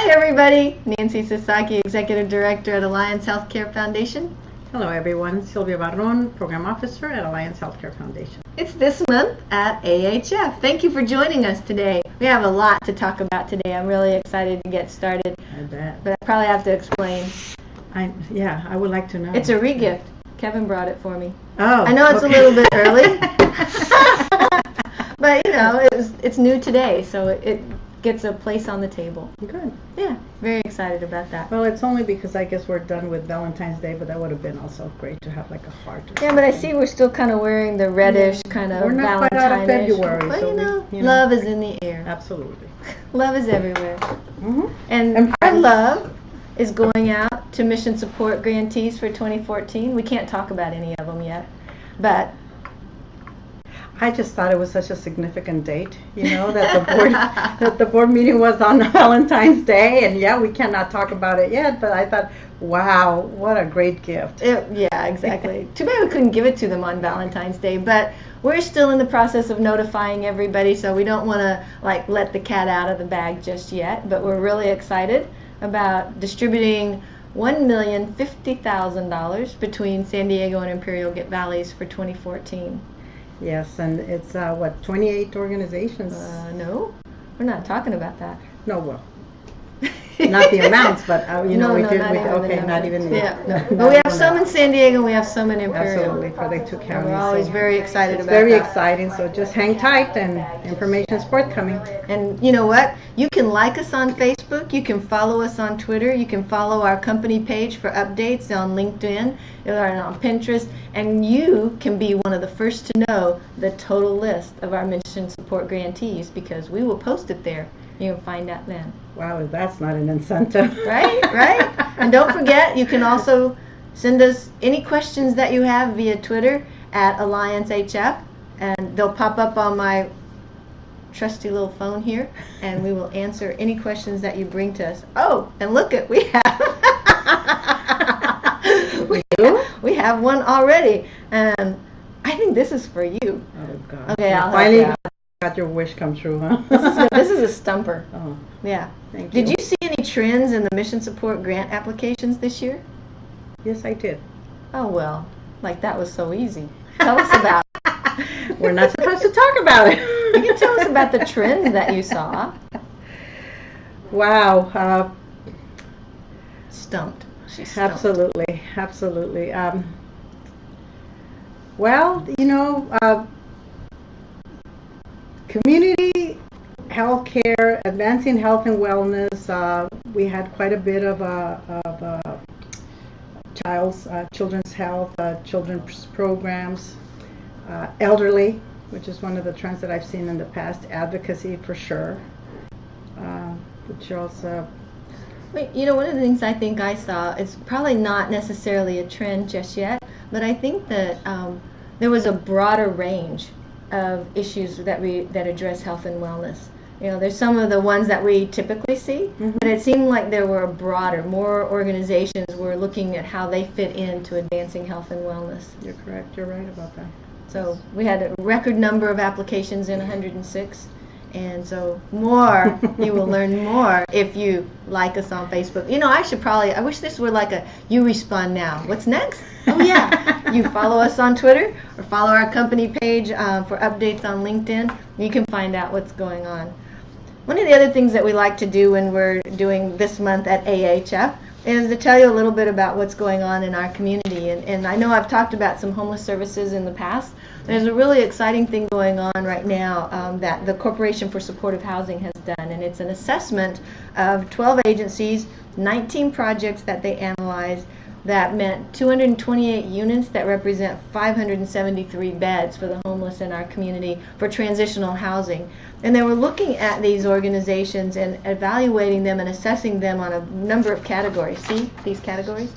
Hi everybody, Nancy Sasaki, Executive Director at Alliance Healthcare Foundation. Hello everyone, Sylvia Barron, Program Officer at Alliance Healthcare Foundation. It's this month at AHF. Thank you for joining us today. We have a lot to talk about today. I'm really excited to get started. I bet. But I probably have to explain. I would like to know. It's a re-gift. Kevin brought it for me. Oh, I know it's okay. a little bit early. But you know, it's new today, so it gets a place on the table. Good. Yeah, very excited about that. Well, it's only because I guess we're done with Valentine's Day, but that would have been also great to have like a heart or Yeah, but I see we're still kind of wearing the reddish kind of We're not quite Valentine-ish. out of February, But so love is in the air. Absolutely. Love is everywhere. Mm-hmm. And our love is going out to mission support grantees for 2014. We can't talk about any of them yet, but I just thought it was such a significant date, that the board meeting was on Valentine's Day, and yeah, we cannot talk about it yet, but I thought, wow, what a great gift. Yeah, exactly. Too bad we couldn't give it to them on Valentine's Day, but we're still in the process of notifying everybody, so we don't want to let the cat out of the bag just yet, but we're really excited about distributing $1,050,000 between San Diego and Imperial Valleys for 2014. Yes, and it's 28 organizations? No, we're not talking about that. No, well, not the amounts, but not even the yeah. But we have some in San Diego, and we have some in Imperial. Absolutely, for the two counties. We're always very excited it's about very that. exciting, so just hang tight, and information is forthcoming. And you know what? You can like us on Facebook, you can follow us on Twitter, you can follow our company page for updates on LinkedIn or on Pinterest, and you can be one of the first to know the total list of our mission support grantees because we will post it there. You can find out then. Wow, that's not an incentive. Right. And don't forget, you can also send us any questions that you have via Twitter at AllianceHF, and they'll pop up on my trusty little phone here, and we will answer any questions that you bring to us. Oh, and look at we have one already, and I think this is for you. Oh God. Okay, I'll finally help you out. got your wish come true, huh? This is a stumper. Oh, yeah. thank you. Did you see any trends in the mission support grant applications this year? Yes, I did. Oh well, that was so easy. Tell us about it. We're not supposed to talk about it. You can tell us about the trends that you saw. Wow. Stumped. She's stumped. Absolutely. Community healthcare, advancing health and wellness. We had quite a bit of children's health, children's programs, elderly, which is one of the trends that I've seen in the past. Advocacy for sure, which also. Wait, one of the things I think I saw is probably not necessarily a trend just yet, but I think that there was a broader range of issues that address health and wellness. There's some of the ones that we typically see, but it seemed like there were more organizations were looking at how they fit into advancing health and wellness. You're correct. You're right about that. So we had a record number of applications in 106. And so you will learn more if you like us on Facebook. I wish this were like a you respond now. What's next? Oh yeah, you follow us on Twitter or follow our company page for updates on LinkedIn. You can find out what's going on. One of the other things that we like to do when we're doing this month at AHF is to tell you a little bit about what's going on in our community. And I know I've talked about some homeless services in the past. There's a really exciting thing going on right now that the Corporation for Supportive Housing has done, and it's an assessment of 12 agencies, 19 projects that they analyzed that meant 228 units that represent 573 beds for the homeless in our community for transitional housing. And they were looking at these organizations and evaluating them and assessing them on a number of categories. See these categories?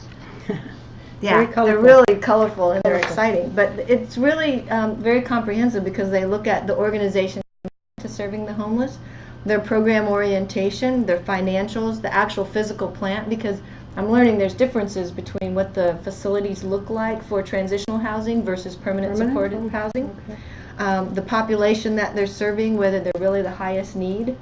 Yeah, they're really colorful and they're exciting. But it's really very comprehensive because they look at the organization to serving the homeless, their program orientation, their financials, the actual physical plant, because I'm learning there's differences between what the facilities look like for transitional housing versus permanent supportive housing. Okay. The population that they're serving, whether they're really the highest need.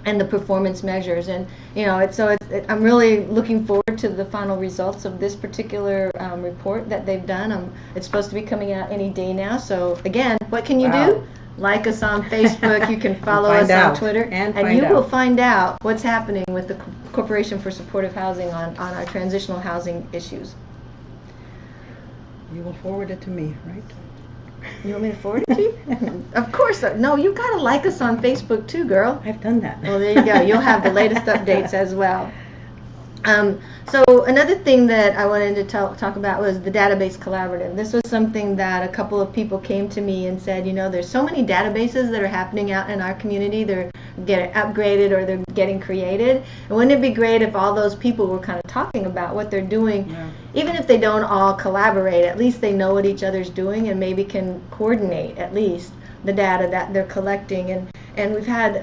and the performance measures. And I'm really looking forward to the final results of this particular report that they've done. It's supposed to be coming out any day now. So again, what can you do? Like us on Facebook. You can follow us on Twitter, and you will find out what's happening with the Corporation for Supportive Housing on our transitional housing issues. You will forward it to me, right? You want me to forward it to you? Of course. No, you got to like us on Facebook too, girl. I've done that. Well, there you go. You'll have the latest updates as well. So another thing that I wanted to talk about was the database collaborative. This was something that a couple of people came to me and said, there's so many databases that are happening out in our community. They're getting upgraded or they're getting created. And wouldn't it be great if all those people were kind of talking about what they're doing? Yeah. Even if they don't all collaborate, at least they know what each other's doing and maybe can coordinate at least the data that they're collecting. And we've had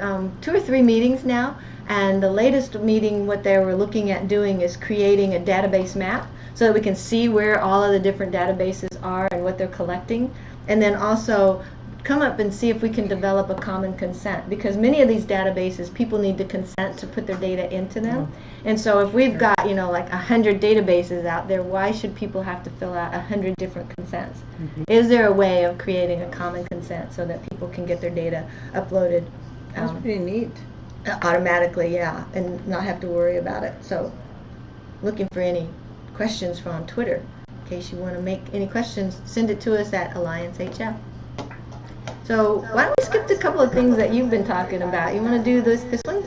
2 or 3 meetings now. And the latest meeting, what they were looking at doing is creating a database map so that we can see where all of the different databases are and what they're collecting. And then also come up and see if we can develop a common consent, because many of these databases, people need to consent to put their data into them. And so if we've got, like 100 databases out there, why should people have to fill out 100 different consents? Is there a way of creating a common consent so that people can get their data uploaded? That's pretty neat. Automatically, yeah, and not have to worry about it. So looking for any questions from Twitter. In case you want to make any questions, send it to us at Alliance HF. So why don't we skip to a couple of things that you've been talking about? You want to do this one?